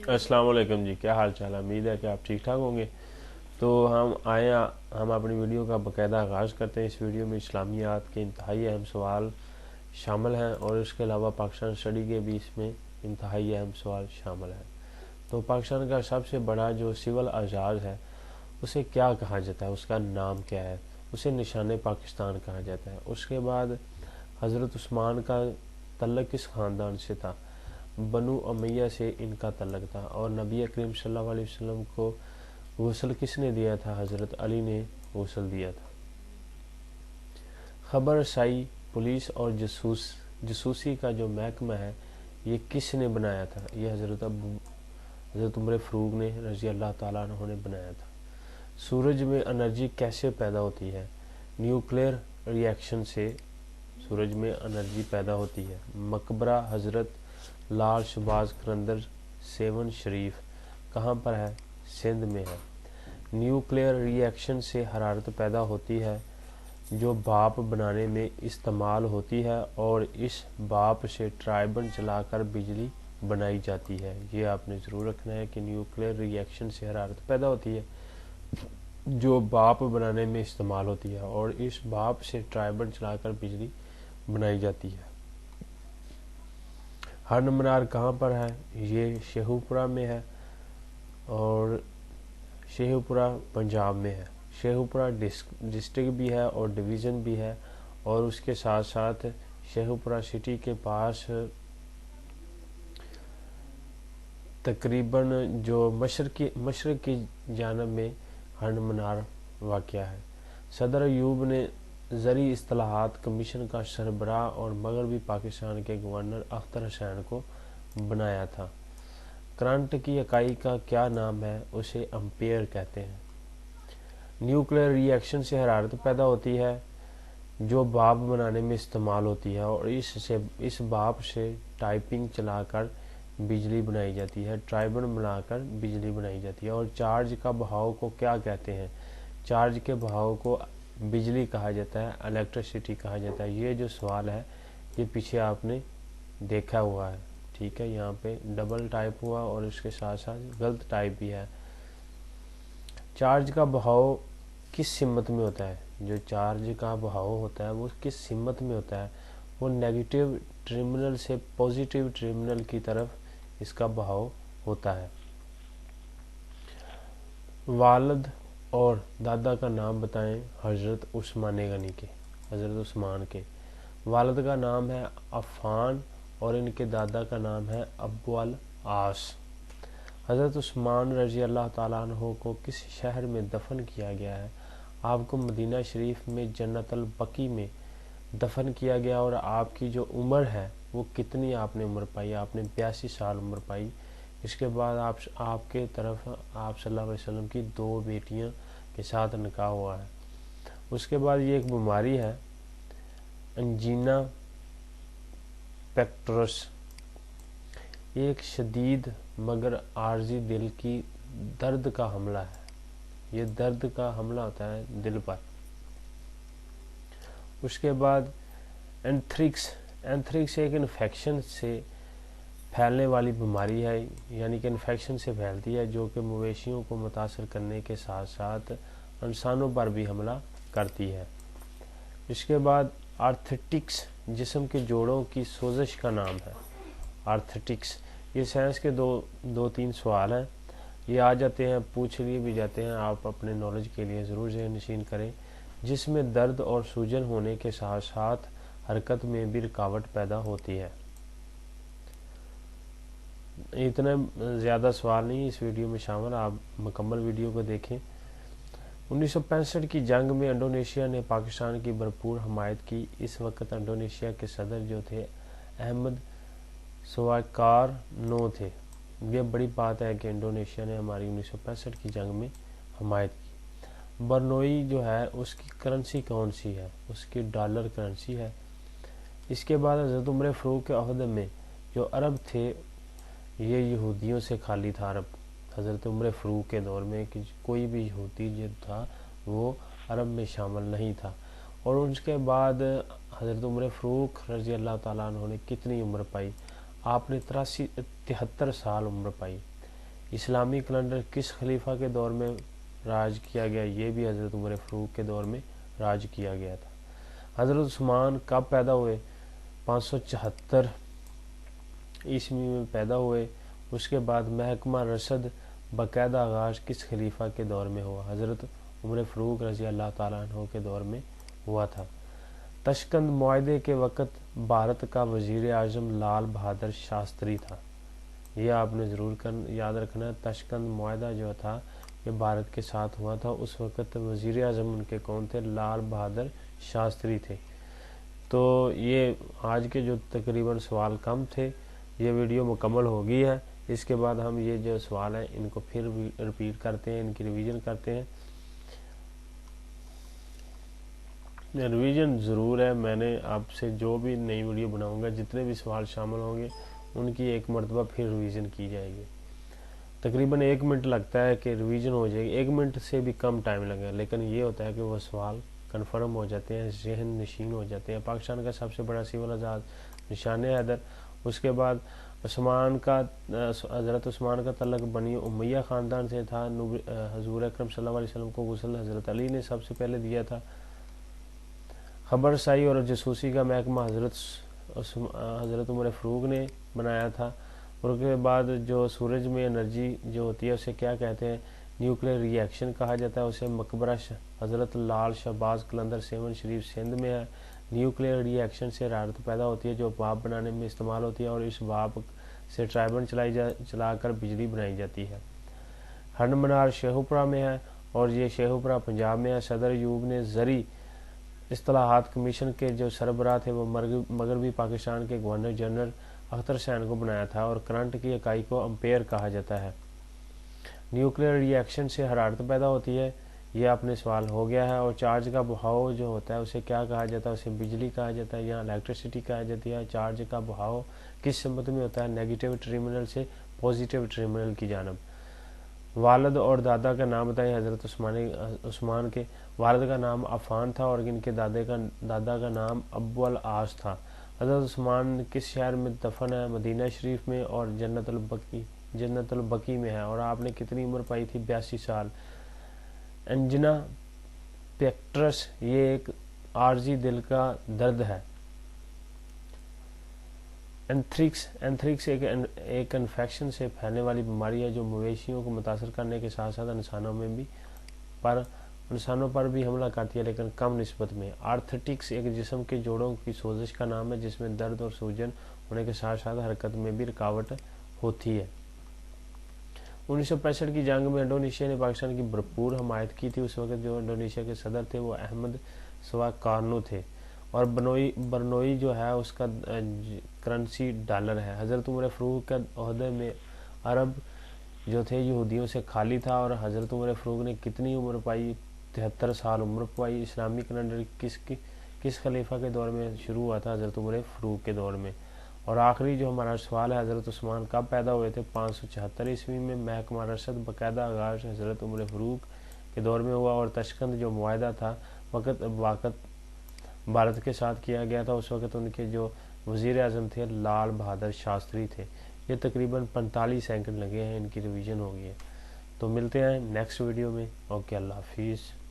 अस्सलाम वालेकुम जी, क्या हाल चाल है। उम्मीद है कि आप ठीक ठाक होंगे। तो हम अपनी वीडियो का बाकायदा आगाज़ करते हैं। इस वीडियो में इस्लामियात के इंतहाई अहम सवाल शामिल हैं और इसके अलावा पाकिस्तान स्टडी के भी इसमें इंतहाई अहम सवाल शामिल हैं। तो पाकिस्तान का सबसे बड़ा जो सिविल एजाज़ है उसे क्या कहा जाता है, उसका नाम क्या है, उसे निशान पाकिस्तान कहा जाता है। उसके बाद हज़रत उस्मान का तल्लुक़ किस ख़ानदान से था, बनु उमैया से इनका तल्लुक़ था। और नबी करीम सल्लल्लाहु अलैहि वसल्लम को गुस्ल किसने दिया था, हज़रत अली ने गुस्ल दिया था। खबर रसाई, पुलिस और जसूसी का जो महकमा है ये किसने बनाया था, ये हज़रत उमर फ़ारूक ने रज़ी अल्लाह ताला अन्हु ने बनाया था। सूरज में एनर्जी कैसे पैदा होती है, न्यूक्लियर रिएक्शन से सूरज में एनर्जी पैदा होती है। मकबरा हज़रत लाल शहबाज करंदर सेवन शरीफ कहाँ पर है, सिंध में है। न्यूक्लियर रिएक्शन से हरारत पैदा होती है जो भाप बनाने में इस्तेमाल होती है और इस भाप से टर्बाइन चलाकर बिजली बनाई जाती है। ये आपने ज़रूर रखना है कि न्यूक्लियर रिएक्शन से हरारत पैदा होती है जो भाप बनाने में इस्तेमाल होती है और इस भाप से टर्बाइन चलाकर बिजली बनाई जाती है। हरन मीनार कहाँ पर है, ये शेखुपुरा में है और शेखुपुरा पंजाब में है। शेखुपुरा डिस्ट्रिक्ट भी है और डिवीज़न भी है और उसके साथ साथ शेखुपुरा सिटी के पास तकरीबन जो मशरक़ की जानब में हरन मीनार वाक़या है। सदर अयूब ने ज़री इस्तिलाहात कमीशन का सरबराह और मगरबी पाकिस्तान के गवर्नर अख्तर हुसैन को बनाया था। करंट की इकाई का क्या नाम है, उसे एम्पेयर कहते हैं। न्यूक्लियर रिएक्शन से हरारत पैदा होती है जो भाप बनाने में इस्तेमाल होती है और इस भाप से टाइपिंग चलाकर बिजली बनाई जाती है, टर्बाइन बनाकर बिजली बनाई जाती है। और चार्ज का बहाव को क्या कहते हैं, चार्ज के बहाव को बिजली कहा जाता है, इलेक्ट्रिसिटी कहा जाता है। ये जो सवाल है ये पीछे आपने देखा हुआ है, ठीक है। यहाँ पे डबल टाइप हुआ और इसके साथ साथ गलत टाइप भी है। चार्ज का बहाव किस सिमत में होता है, जो चार्ज का बहाव होता है वो किस सिमत में होता है, वो नेगेटिव टर्मिनल से पॉजिटिव टर्मिनल की तरफ इसका बहाव होता है। वालिद और दादा का नाम बताएं हज़रत उस्मान गनी के, हज़रत उस्मान के। वालिद का नाम है अफ़ान और इनके दादा का नाम है अबू अल आस। हज़रत उस्मान रज़ी अल्लाह ताला अन्हु को किस शहर में दफन किया गया है, आपको मदीना शरीफ में जन्नतुल बकी में दफन किया गया। और आपकी जो उम्र है वो कितनी आपने उम्र पाई, आपने 82 साल उम्र पाई। इसके बाद आपके तरफ आप सल्लल्लाहु अलैहि वसल्लम की 2 बेटियां के साथ निकाह हुआ है। उसके बाद ये एक बीमारी है अंजीना पेक्टोरस, ये एक शदीद मगर आर्जी दिल की दर्द का हमला है। ये दर्द का हमला होता है दिल पर। उसके बाद एंथ्रिक्स एक इन्फेक्शन से फैलने वाली बीमारी है, यानी कि इन्फेक्शन से फैलती है जो कि मवेशियों को मुतासर करने के साथ साथ इंसानों पर भी हमला करती है। इसके बाद आर्थराइटिस जिस्म के जोड़ों की सोजिश का नाम है। आर्थराइटिस ये साइंस के दो तीन सवाल हैं, ये आ जाते हैं, पूछ लिए भी जाते हैं, आप अपने नॉलेज के लिए ज़रूर ज़हन नशीन करें। जिसमें दर्द और सूजन होने के साथ साथ हरकत में भी रुकावट पैदा होती है। इतना ज़्यादा सवाल नहीं इस वीडियो में शामिल, आप मुकम्मल वीडियो को देखें। 1965 की जंग में इंडोनेशिया ने पाकिस्तान की भरपूर हमायत की। इस वक्त इंडोनेशिया के सदर जो थे अहमद सुकार्नो थे। ये बड़ी बात है कि इंडोनेशिया ने हमारी 1965 की जंग में हमायत की। बरनोई जो है उसकी करेंसी कौन सी है, उसकी डॉलर करेंसी है। इसके बाद हज़रत उमर फ़ारूक के अहद में जो अरब थे ये यहूदियों से खाली था। अरब हज़रत उमर फ़ारूक के दौर में कि कोई भी यहूदी जो था वो अरब में शामिल नहीं था। और उसके बाद हज़रत उमर फ़ारूक रज़ी अल्लाह ताला अन्हु ने कितनी उम्र पाई, आपने 73 साल उम्र पाई। اسلامی کیلنڈر کس خلیفہ کے دور میں راج کیا گیا؟ یہ بھی حضرت عمر فاروق کے دور میں راج کیا گیا تھا۔ حضرت عثمان کب پیدا ہوئے؟ 574 عیسوی میں پیدا ہوئے۔ اس کے بعد محکمہ رشد باقاعدہ آغاز کس خلیفہ کے دور میں ہوا؟ حضرت عمر فاروق رضی اللہ تعالیٰ عنہ کے دور میں ہوا تھا۔ تاشقند معاہدے کے وقت بھارت کا وزیر اعظم لال بہادر شاستری تھا۔ یہ آپ نے ضرور یاد رکھنا ہے۔ تاشقند معاہدہ جو تھا یہ بھارت کے ساتھ ہوا تھا، اس وقت وزیر اعظم ان کے کون تھے؟ لال بہادر شاستری تھے۔ تو یہ آج کے جو تقریباً سوال کم تھے، یہ ویڈیو مکمل ہو گئی ہے۔ اس کے بعد ہم یہ جو سوال ہیں ان کو پھر ریپیٹ کرتے ہیں، ان کی ریویژن کرتے ہیں۔ ریویژن ضرور ہے، میں نے آپ سے جو بھی نئی ویڈیو بناؤں گا جتنے بھی سوال شامل ہوں گے ان کی ایک مرتبہ پھر ریویژن کی جائے گی۔ تقریباً 1 منٹ لگتا ہے کہ ریویژن ہو جائے گی، 1 منٹ سے بھی کم ٹائم لگے گا، لیکن یہ ہوتا ہے کہ وہ سوال کنفرم ہو جاتے ہیں، ذہن نشین ہو جاتے ہیں۔ پاکستان کا سب سے بڑا سول ازاد نشان حیدر، اس کے بعد حضرت عثمان کا تعلق بنی امیہ خاندان سے تھا۔ حضور اکرم صلی اللہ علیہ وسلم کو غسل حضرت علی نے سب سے پہلے دیا تھا۔ خبر رسائی اور جاسوسی کا محکمہ حضرت عمر فاروق نے بنایا تھا۔ اور اس کے بعد جو سورج میں انرجی جو ہوتی ہے اسے کیا کہتے ہیں؟ نیوکلیئر ری ایکشن کہا جاتا ہے اسے۔ مقبرہ حضرت لال شہباز قلندر 7 شریف سندھ میں ہے۔ نیوکلیئر ری ایکشن سے حرارت پیدا ہوتی ہے جو بھاپ بنانے میں استعمال ہوتی ہے، اور اس بھاپ سے ٹربائن چلا کر بجلی بنائی جاتی ہے۔ ہرن منار شیخوپورہ میں ہے، اور یہ شیخوپورہ پنجاب میں ہے۔ صدر ایوب نے زرعی اصلاحات کمیشن کے جو سربراہ تھے وہ مغربی پاکستان کے گورنر جنرل اختر حسین کو بنایا تھا، اور کرنٹ کی اکائی کو امپیئر کہا جاتا ہے۔ نیوکلیئر ری ایکشن سے حرارت پیدا ہوتی ہے، یہ اپنے سوال ہو گیا ہے۔ اور چارج کا بہاؤ جو ہوتا ہے اسے کیا کہا جاتا ہے؟ اسے بجلی کہا جاتا ہے یا الیکٹریسٹی کہا جاتی ہے۔ چارج کا بہاؤ کس سمت میں ہوتا ہے؟ نیگیٹو ٹرمینل سے پازیٹیو ٹرمینل کی جانب۔ والد اور دادا کا نام بتائیں حضرت عثمان کے۔ والد کا نام عفان تھا اور ان کے دادا کا نام ابو العاص تھا۔ حضرت عثمان کس شہر میں دفن ہے؟ مدینہ شریف میں، اور جنت البقیع میں ہے۔ اور آپ نے کتنی عمر پائی تھی؟ 82 سال۔ انجنا پیکٹرس یہ ایک عارضی دل کا درد ہے۔ اینتھریکس ایک انفیکشن سے پھیلنے والی بیماری ہے جو مویشیوں کو متاثر کرنے کے ساتھ ساتھ انسانوں پر بھی حملہ کرتی ہے، لیکن کم نسبت میں۔ آرتھریٹس ایک جسم کے جوڑوں کی سوزش کا نام ہے جس میں درد اور سوجن ہونے کے ساتھ ساتھ حرکت میں بھی رکاوٹ ہوتی ہے۔ 1965 کی جنگ میں انڈونیشیا نے پاکستان کی بھرپور حمایت کی تھی۔ اس وقت جو انڈونیشیا کے صدر تھے وہ احمد سوکارنو تھے، اور برنوئی جو ہے اس کا کرنسی ڈالر ہے۔ حضرت عمر فاروق کے عہدے میں عرب جو تھے یہودیوں سے خالی تھا، اور حضرت عمر فاروق نے کتنی عمر پائی؟ 73 سال عمر پائی۔ اسلامی کیلنڈر کس خلیفہ کے دور میں شروع ہوا تھا؟ حضرت عمر فاروق کے دور میں۔ اور آخری جو ہمارا سوال ہے، حضرت عثمان کب پیدا ہوئے تھے؟ 574 عیسوی میں۔ محکمہ رشد باقاعدہ آغاز حضرت عمر فاروق کے دور میں ہوا، اور تاشقند جو معاہدہ تھا وقت بھارت کے ساتھ کیا گیا تھا، اس وقت ان کے جو وزیر اعظم تھے لال بہادر شاستری تھے۔ یہ تقریباً 45 سیکنڈ لگے ہیں، ان کی ریویژن ہو گئی ہے۔ تو ملتے ہیں نیکسٹ ویڈیو میں۔ اوکے، اللہ حافظ۔